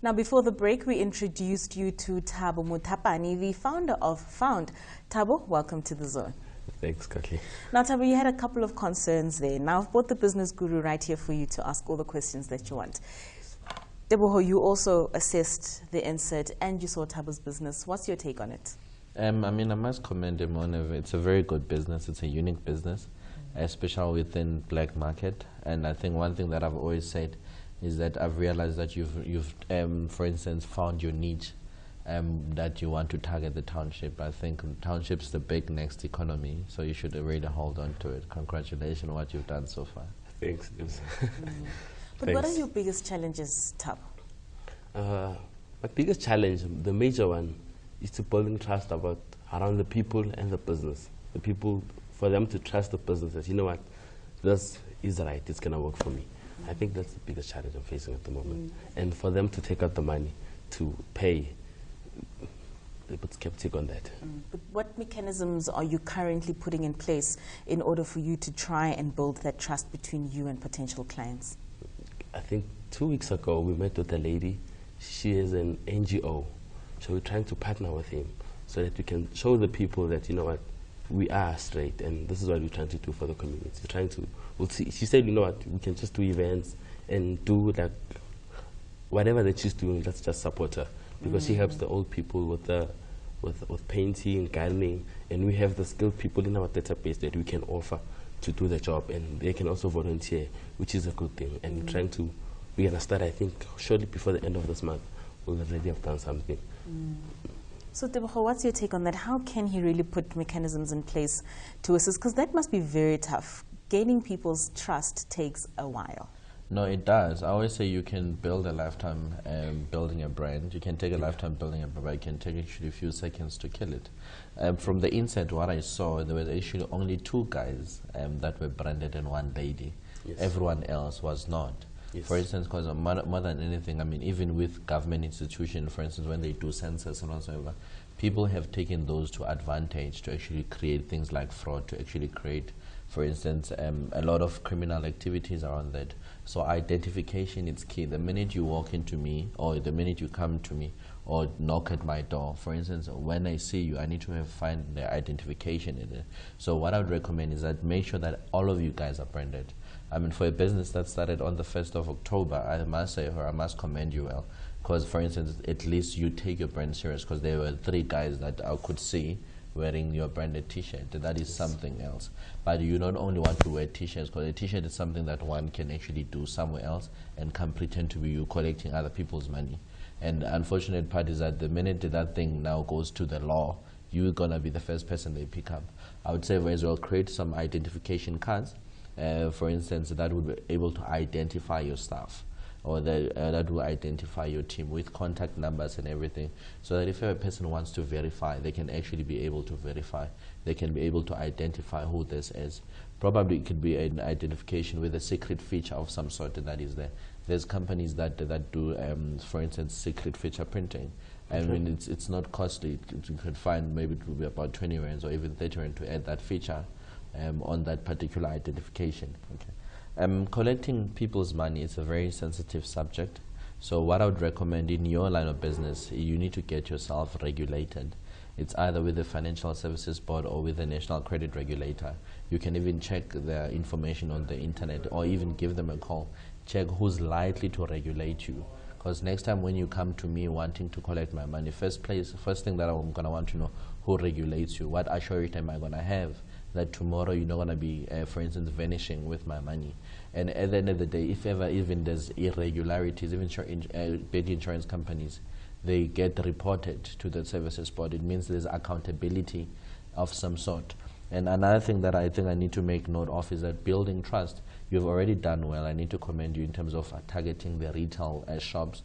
Now, before the break, we introduced you to Thabo Mutapani, the founder of Faund. Thabo, welcome to the zone. Thanks, Kaki. Now, Thabo, you had a couple of concerns there. Now, I've brought the business guru right here for you to ask all the questions that you want. Deboho, you also assessed the insert and you saw Thabo's business. What's your take on it? I must commend him on it. It's a very good business. It's a unique business, especially within black market. And I think one thing that I've always said is that I've realized that you've for instance, found your niche that you want to target the township. I think township's the big next economy, so you should really hold on to it. Congratulations on what you've done so far. Thanks. But what are your biggest challenges, Thabo? My biggest challenge, the major one, is to building trust around the people and the business. The people, for them to trust the business that, you know what, this is right, it's going to work for me. I think that's the biggest challenge I'm facing at the moment. And for them to take out the money to pay, they're a bit skeptic on that. But what mechanisms are you currently putting in place in order for you to try and build that trust between you and potential clients? I think 2 weeks ago we met with a lady. She is an NGO. So we're trying to partner with him so that we can show the people that, you know what, we are straight, and this is what we're trying to do for the community. We're trying to, we'll see. She said, you know what, we can just do events and do like whatever that she's doing. Let's just support her because she helps the old people with painting, gardening, and we have the skilled people in our database that we can offer to do the job, and they can also volunteer, which is a good thing. And we're gonna start, I think, shortly before the end of this month. We'll already have done something. So, Deboho, what's your take on that? How can he really put mechanisms in place to assist? Because that must be very tough. Gaining people's trust takes a while. No, it does. I always say you can build a lifetime building a brand. You can take a lifetime building a brand, but it can take actually a few seconds to kill it. From the inset, what I saw, there were actually only 2 guys that were branded and 1 lady. Yes. Everyone else was not. Yes. For instance, because more than anything, I mean, even with government institutions, for instance, when they do census and whatsoever, people have taken those to advantage to actually create things like fraud, to actually create, for instance, a lot of criminal activities around that. So identification is key. The minute you walk into me, or the minute you come to me, or knock at my door, for instance, when I see you, I need to find the identification in it. So what I would recommend is that make sure that all of you guys are branded. I mean, for a business that started on the 1st of October, I must say, I must commend you well. Because, for instance, at least you take your brand serious, because there were 3 guys that I could see wearing your branded T-shirt. That is something else. But you not only want to wear T-shirts, because a T-shirt is something that one can actually do somewhere else and can pretend to be you collecting other people's money. And the unfortunate part is that the minute that thing now goes to the law, you're going to be the first person they pick up. I would say as well, create some identification cards. For instance, that would be able to identify your staff, or that will identify your team with contact numbers and everything, so that if a person wants to verify, they can actually be able to verify. They can be able to identify who this is. Probably it could be an identification with a secret feature of some sort that is there. There's companies that do, for instance, secret feature printing. I mean, it's not costly. You could find maybe it will be about 20 rands or even 30 rand to add that feature on that particular identification. Okay. Collecting people's money is a very sensitive subject. So what I would recommend in your line of business, you need to get yourself regulated. It's either with the Financial Services Board or with the National Credit Regulator. You can even check their information on the internet, or even give them a call. Check who's likely to regulate you. Because next time when you come to me wanting to collect my money, first thing that I'm going to want to know, who regulates you? What assurance am I going to have that tomorrow you're not going to be, for instance, vanishing with my money? And at the end of the day, if ever even there's irregularities, even big insurance companies, they get reported to the services board. It means there's accountability of some sort. And another thing that I think I need to make note of is that building trust, you've already done well. I need to commend you in terms of targeting the retail shops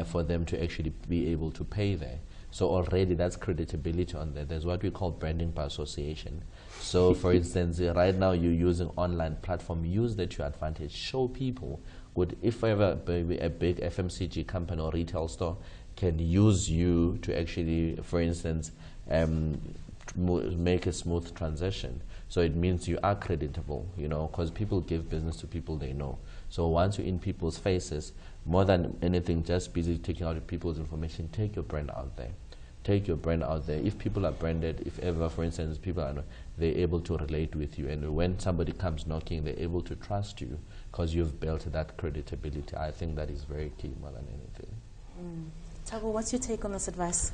for them to actually be able to pay there. So already that's credibility on there. There's what we call branding by association. So for instance, right now you're using online platform, use that to your advantage. Show people, if ever a big FMCG company or retail store can use you to actually, for instance, make a smooth transition. So it means you are creditable, you know, because people give business to people they know. So once you're in people's faces, more than anything, just busy taking out people's information, take your brand out there. Take your brand out there. If people are branded, if ever, for instance, people are, they're able to relate with you, and when somebody comes knocking, they're able to trust you because you've built that credibility. I think that is very key more than anything. Thabo, what's your take on this advice?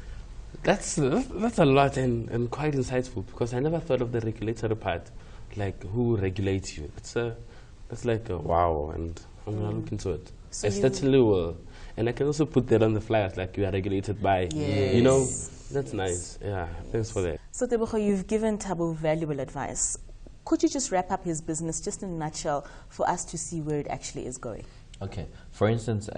That's a lot and quite insightful, because I never thought of the regulatory part, like who regulates you. That's like a wow, and I'm gonna look into it. So I certainly will. And I can also put that on the flyers, like you are regulated by, you know, that's nice. Yeah, thanks for that. So Tebogo, you've given Thabo valuable advice. Could you just wrap up his business just in a nutshell for us to see where it actually is going? Okay. For instance,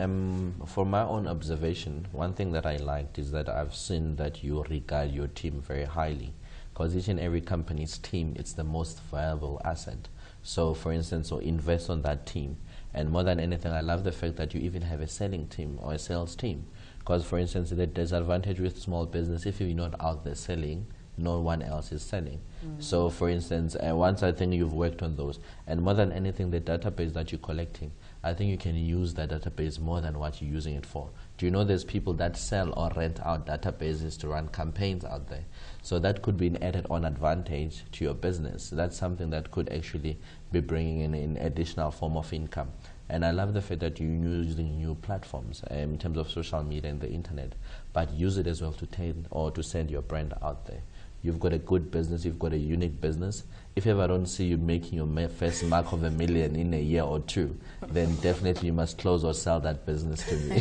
for my own observation, one thing that I liked is that I've seen that you regard your team very highly, because each and every company's team, it's the most valuable asset. So for instance, so invest on that team. And more than anything, I love the fact that you even have a selling team or a sales team. Because, for instance, the disadvantage with small business, if you're not out there selling, no one else is selling. So, for instance, once I think you've worked on those, and more than anything, the database that you're collecting, I think you can use that database more than what you're using it for. Do you know there's people that sell or rent out databases to run campaigns out there? So that could be an added on advantage to your business. That's something that could actually be bringing in an additional form of income. And I love the fact that you're using new platforms in terms of social media and the internet, but use it as well to tell or to send your brand out there. You've got a good business, you've got a unique business. If ever I don't see you making your first mark of $1 million in a year or two, then definitely you must close or sell that business to me.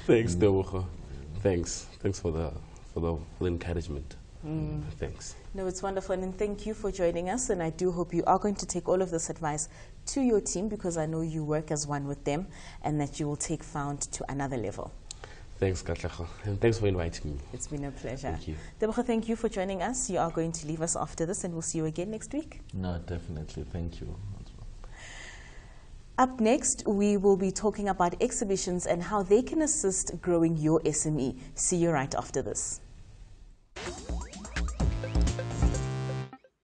Thanks, Tebogo. Thanks for the encouragement. Thanks. No, it's wonderful, and thank you for joining us, and I do hope you are going to take all of this advice to your team, because I know you work as one with them, and that you will take Faund to another level. Thanks, Katlego, and thanks for inviting me. It's been a pleasure. Thank you. Tebogo, thank you for joining us. You are going to leave us after this, and we'll see you again next week. No, definitely. Thank you. Up next, we will be talking about exhibitions and how they can assist growing your SME. See you right after this.